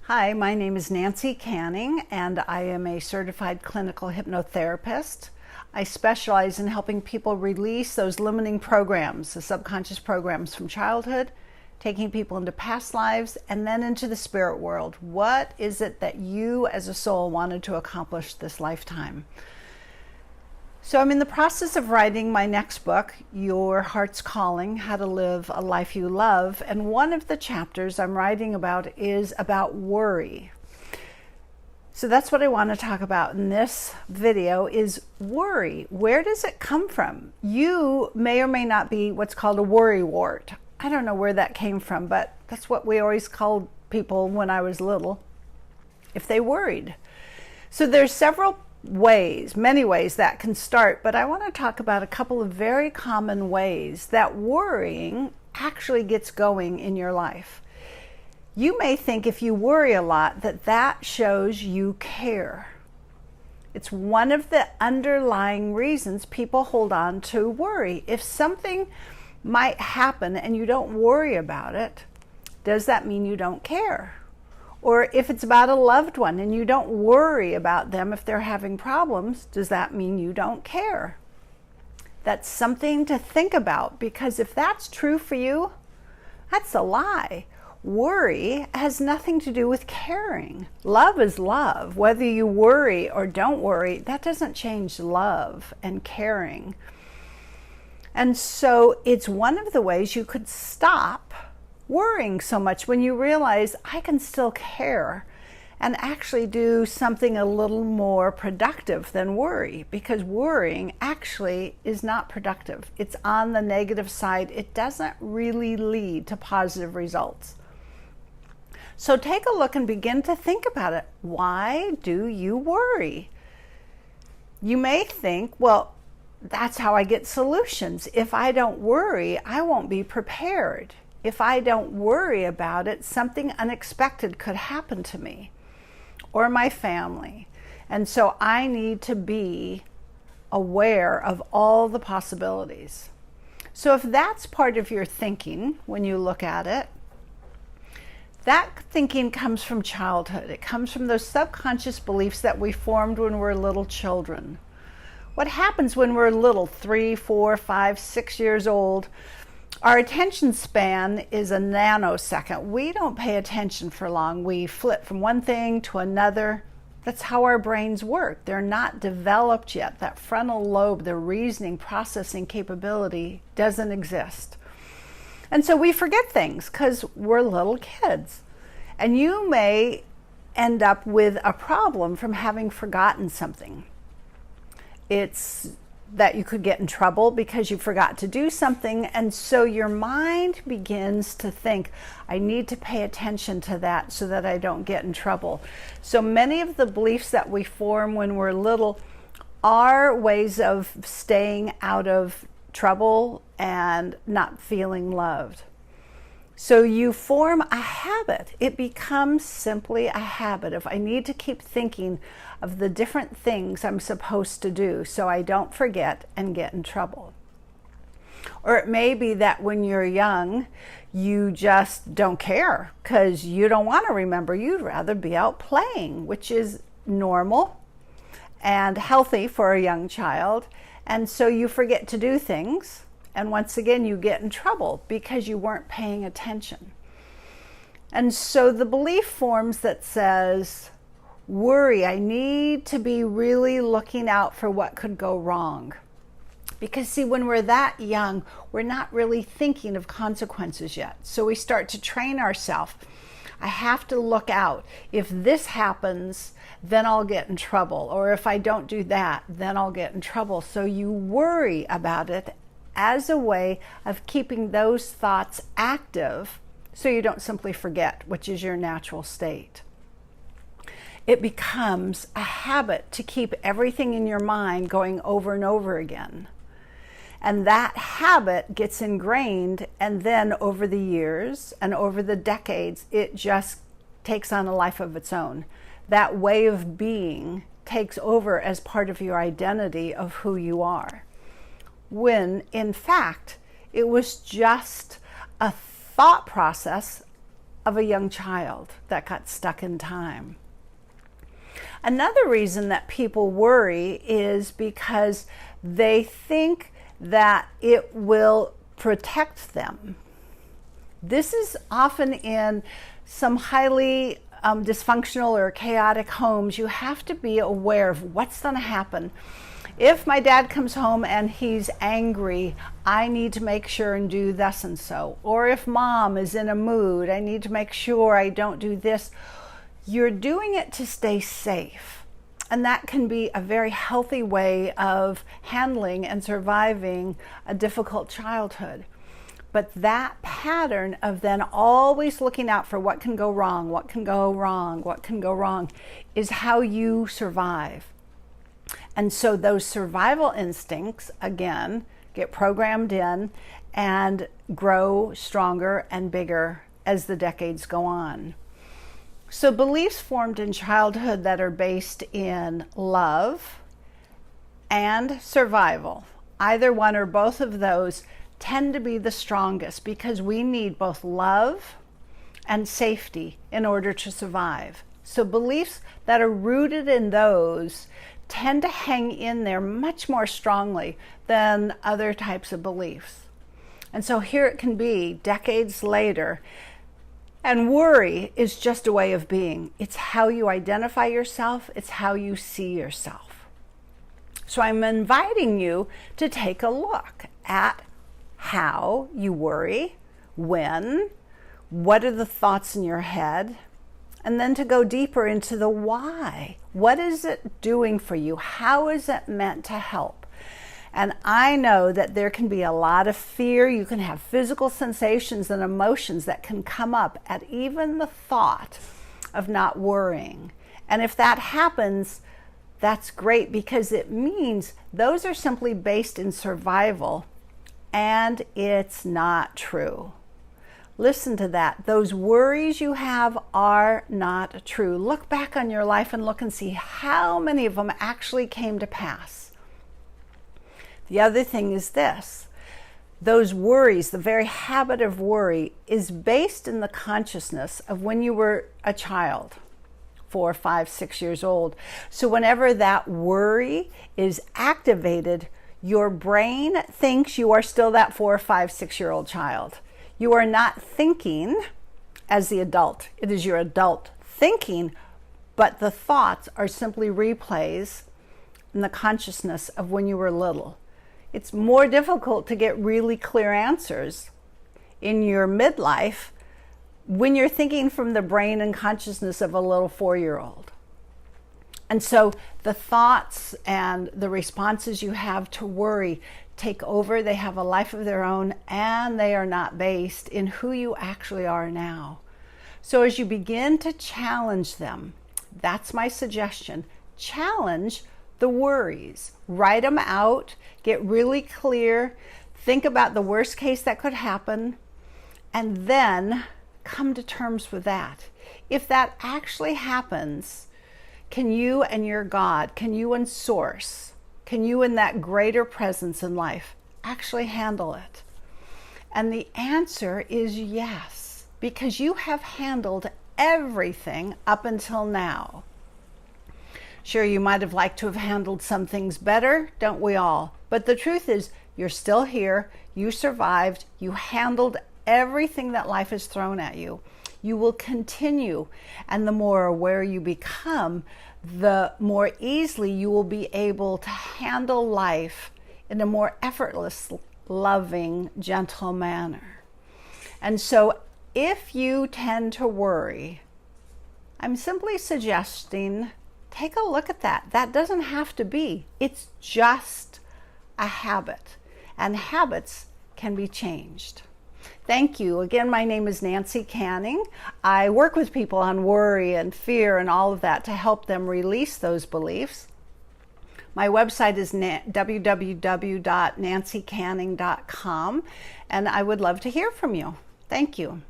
Hi, my name is Nancy Canning, and I am a certified clinical hypnotherapist. I specialize in helping people release those limiting programs, the subconscious programs from childhood, taking people into past lives and then into the spirit world. What is it that you as a soul wanted to accomplish this lifetime? So I'm in the process of writing my next book, Your Heart's Calling, How to Live a Life You Love. And one of the chapters I'm writing about is about worry. So that's what I want to talk about in this video is worry. Where does it come from? You may or may not be what's called a worry wart. I don't know where that came from, but that's what we always called people when I was little, if they worried. So there's many ways that can start, but I want to talk about a couple of very common ways that worrying actually gets going in your life. You may think if you worry a lot that shows you care. It's one of the underlying reasons people hold on to worry. If something might happen and you don't worry about it, does that mean you don't care? Or if it's about a loved one and you don't worry about them if they're having problems, does that mean you don't care? That's something to think about, because if that's true for you, that's a lie. Worry has nothing to do with caring. Love is love. Whether you worry or don't worry, that doesn't change love and caring. And so it's one of the ways you could stop worrying so much when you realize I can still care and actually do something a little more productive than worry, because worrying actually is not productive. It's on the negative side. It doesn't really lead to positive results. So take a look and begin to think about it. Why do you worry? You may think, well, that's how I get solutions. If I don't worry, I won't be prepared. If I don't worry about it, something unexpected could happen to me or my family. And so I need to be aware of all the possibilities. So if that's part of your thinking when you look at it, that thinking comes from childhood. It comes from those subconscious beliefs that we formed when we're little children. What happens when we're little, 3, 4, 5, 6 years old? Our attention span is a nanosecond. We don't pay attention for long. We flip from one thing to another. That's how our brains work. They're not developed yet. That frontal lobe, the reasoning, processing capability doesn't exist. And so we forget things because we're little kids. And you may end up with a problem from having forgotten something. It's that you could get in trouble because you forgot to do something, and so your mind begins to think, I need to pay attention to that so that I don't get in trouble. So many of the beliefs that we form when we're little are ways of staying out of trouble and not feeling loved. So you form a habit. It becomes simply a habit of, I need to keep thinking of the different things I'm supposed to do so I don't forget and get in trouble. Or it may be that when you're young, you just don't care because you don't want to remember. You'd rather be out playing, which is normal and healthy for a young child. And so you forget to do things. And once again, you get in trouble because you weren't paying attention. And so the belief forms that says, worry, I need to be really looking out for what could go wrong. Because see, when we're that young, we're not really thinking of consequences yet. So we start to train ourselves. I have to look out. If this happens, then I'll get in trouble. Or if I don't do that, then I'll get in trouble. So you worry about it as a way of keeping those thoughts active so you don't simply forget, which is your natural state. It becomes a habit to keep everything in your mind going over and over again. And that habit gets ingrained, and then over the years and over the decades, it just takes on a life of its own. That way of being takes over as part of your identity of who you are. When, in fact, it was just a thought process of a young child that got stuck in time. Another reason that people worry is because they think that it will protect them. This is often in some highly dysfunctional or chaotic homes. You have to be aware of what's going to happen. If my dad comes home and he's angry, I need to make sure and do thus and so. Or if mom is in a mood, I need to make sure I don't do this. You're doing it to stay safe. And that can be a very healthy way of handling and surviving a difficult childhood. But that pattern of then always looking out for what can go wrong, what can go wrong, what can go wrong, is how you survive. And so those survival instincts, again, get programmed in and grow stronger and bigger as the decades go on. So beliefs formed in childhood that are based in love and survival, either one or both of those, tend to be the strongest because we need both love and safety in order to survive. So beliefs that are rooted in those tend to hang in there much more strongly than other types of beliefs. And so here it can be decades later, and worry is just a way of being. It's how you identify yourself, it's how you see yourself. So I'm inviting you to take a look at how you worry, when, what are the thoughts in your head, and then to go deeper into the why. What is it doing for you? How is it meant to help? And I know that there can be a lot of fear. You can have physical sensations and emotions that can come up at even the thought of not worrying. And if that happens, that's great because it means those are simply based in survival, and it's not true. Listen to that. Those worries you have are not true. Look back on your life and look and see how many of them actually came to pass. The other thing is this. Those worries, the very habit of worry, is based in the consciousness of when you were a child, 4, 5, 6 years old. So whenever that worry is activated, your brain thinks you are still that 4, 5, 6-year-old child. You are not thinking as the adult. It is your adult thinking, but the thoughts are simply replays in the consciousness of when you were little. It's more difficult to get really clear answers in your midlife when you're thinking from the brain and consciousness of a little 4-year-old. And so the thoughts and the responses you have to worry take over. They have a life of their own, and they are not based in who you actually are now. So as you begin to challenge them, that's my suggestion. Challenge the worries. Write them out. Get really clear. Think about the worst case that could happen, and then come to terms with that. If that actually happens, can you and your God, can you and Source, can you in that greater presence in life actually handle it? And the answer is yes, because you have handled everything up until now. Sure, you might have liked to have handled some things better, don't we all? But the truth is, you're still here, you survived, you handled everything that life has thrown at you. You will continue, and the more aware you become, the more easily you will be able to handle life in a more effortless, loving, gentle manner. And so if you tend to worry, I'm simply suggesting take a look at that. That doesn't have to be. It's just a habit, and habits can be changed. Thank you. Again, my name is Nancy Canning. I work with people on worry and fear and all of that to help them release those beliefs. My website is www.nancycanning.com, and I would love to hear from you. Thank you.